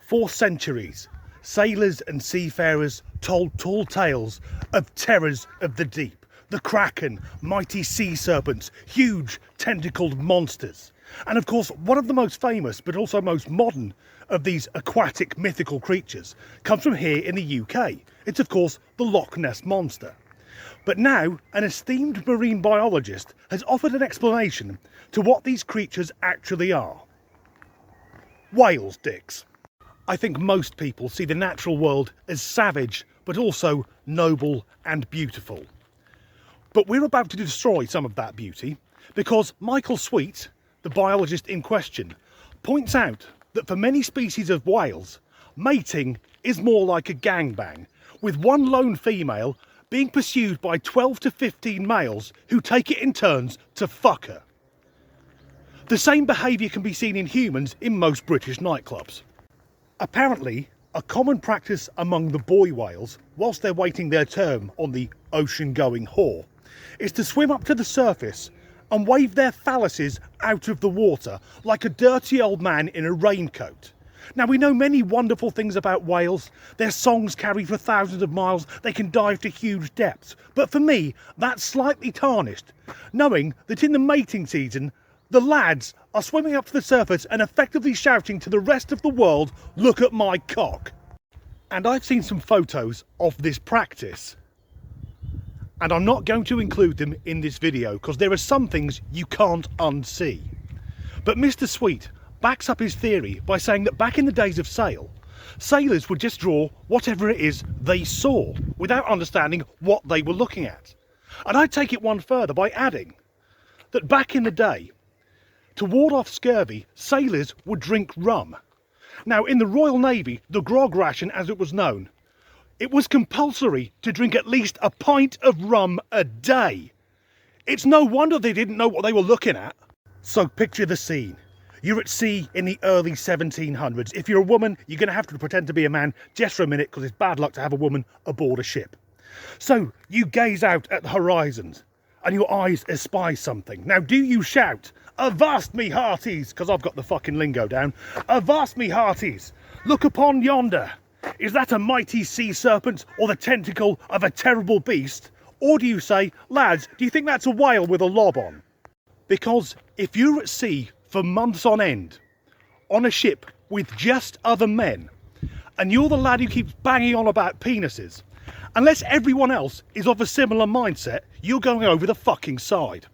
For centuries, sailors and seafarers told tall tales of terrors of the deep. The kraken, mighty sea serpents, huge tentacled monsters. And of course, one of the most famous, but also most modern, of these aquatic mythical creatures comes from here in the UK. It's of course the Loch Ness Monster. But now, an esteemed marine biologist has offered an explanation to what these creatures actually are. Whales, dicks. I think most people see the natural world as savage, but also noble and beautiful. But we're about to destroy some of that beauty because Michael Sweet, the biologist in question, points out that for many species of whales, mating is more like a gangbang, with one lone female being pursued by 12 to 15 males who take it in turns to fuck her. The same behaviour can be seen in humans in most British nightclubs. Apparently, a common practice among the boy whales, whilst they're waiting their turn on the ocean-going whore, is to swim up to the surface and wave their phalluses out of the water like a dirty old man in a raincoat. Now, we know many wonderful things about whales. Their songs carry for thousands of miles, they can dive to huge depths. But for me, that's slightly tarnished, knowing that in the mating season, the lads are swimming up to the surface and effectively shouting to the rest of the world, "Look at my cock." And I've seen some photos of this practice. And I'm not going to include them in this video because there are some things you can't unsee. But Mr. Sweet backs up his theory by saying that back in the days of sail, sailors would just draw whatever it is they saw without understanding what they were looking at. And I take it one further by adding that back in the day, to ward off scurvy, sailors would drink rum. Now, in the Royal Navy, the grog ration as it was known, it was compulsory to drink at least a pint of rum a day. It's no wonder they didn't know what they were looking at. So picture the scene. You're at sea in the early 1700s. If you're a woman, you're going to have to pretend to be a man just for a minute because it's bad luck to have a woman aboard a ship. So you gaze out at the horizons and your eyes espy something. Now, do you shout, "Avast me hearties," because I've got the fucking lingo down. "Avast me hearties, look upon yonder. Is that a mighty sea serpent or the tentacle of a terrible beast?" Or do you say, "Lads, do you think that's a whale with a lob on?" Because if you're at sea for months on end, on a ship with just other men, and you're the lad who keeps banging on about penises, unless everyone else is of a similar mindset, you're going over the fucking side.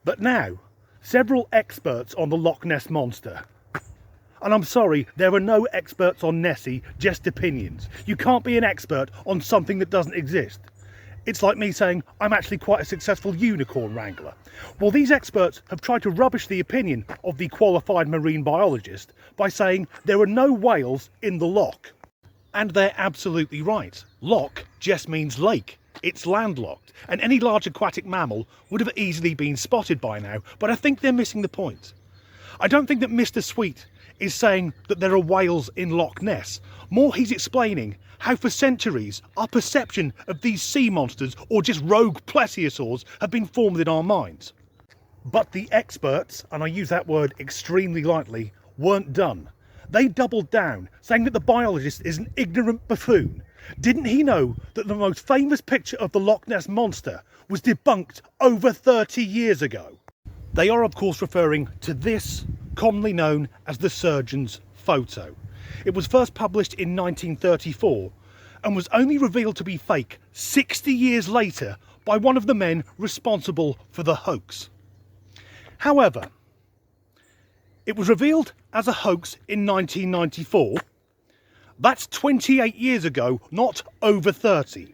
But now, several experts on the Loch Ness Monster. And I'm sorry, there are no experts on Nessie, just opinions. You can't be an expert on something that doesn't exist. It's like me saying I'm actually quite a successful unicorn wrangler. Well, these experts have tried to rubbish the opinion of the qualified marine biologist by saying there are no whales in the loch. And they're absolutely right. Loch just means lake. It's landlocked, and any large aquatic mammal would have easily been spotted by now, but I think they're missing the point. I don't think that Mr. Sweet is saying that there are whales in Loch Ness. More, he's explaining how for centuries our perception of these sea monsters or just rogue plesiosaurs have been formed in our minds. But the experts, and I use that word extremely lightly, weren't done. They doubled down, saying that the biologist is an ignorant buffoon. Didn't he know that the most famous picture of the Loch Ness Monster was debunked over 30 years ago? They are of course referring to this, commonly known as the surgeon's photo. It was first published in 1934 and was only revealed to be fake 60 years later by one of the men responsible for the hoax. However, it was revealed as a hoax in 1994. That's 28 years ago, not over 30.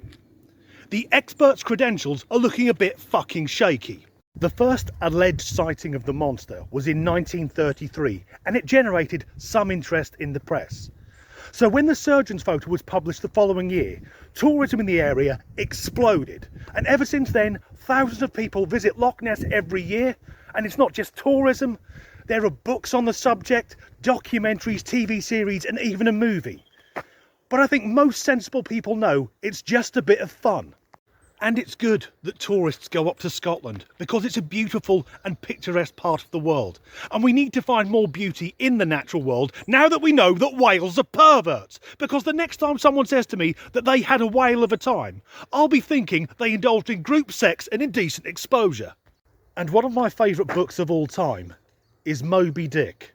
The experts' credentials are looking a bit fucking shaky. The first alleged sighting of the monster was in 1933 and it generated some interest in the press. So when the surgeon's photo was published the following year, tourism in the area exploded, and ever since then thousands of people visit Loch Ness every year. And it's not just tourism, there are books on the subject, documentaries, TV series and even a movie. But I think most sensible people know it's just a bit of fun. And it's good that tourists go up to Scotland because it's a beautiful and picturesque part of the world. And we need to find more beauty in the natural world now that we know that whales are perverts. Because the next time someone says to me that they had a whale of a time, I'll be thinking they indulged in group sex and indecent exposure. And one of my favourite books of all time is Moby Dick.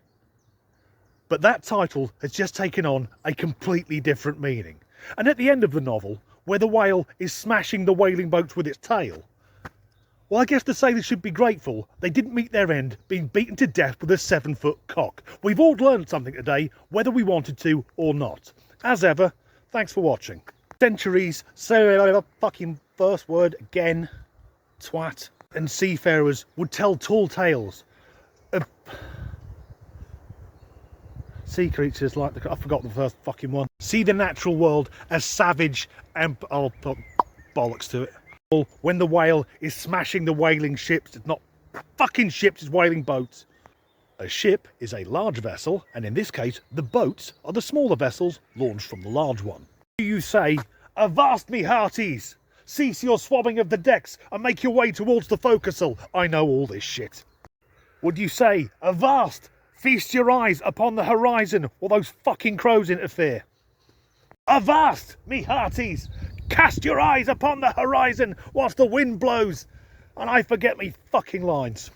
But that title has just taken on a completely different meaning. And at the end of the novel, where the whale is smashing the whaling boats with its tail, well, I guess the sailors should be grateful they didn't meet their end being beaten to death with a 7-foot cock. We've all learned something today, whether we wanted to or not. As ever, thanks for watching. Centuries, say the fucking first word again, twat, and seafarers would tell tall tales of sea creatures like I forgot the first fucking one. See the natural world as savage and I'll put bollocks to it. When the whale is smashing the whaling ships, it's not fucking ships, it's whaling boats. A ship is a large vessel, and in this case, the boats are the smaller vessels launched from the large one. Do you say, "Avast me hearties, cease your swabbing of the decks and make your way towards the forecastle"? I know all this shit. Would you say, "Avast, feast your eyes upon the horizon," while those fucking crows interfere? Avast, me hearties, cast your eyes upon the horizon whilst the wind blows, and I forget me fucking lines.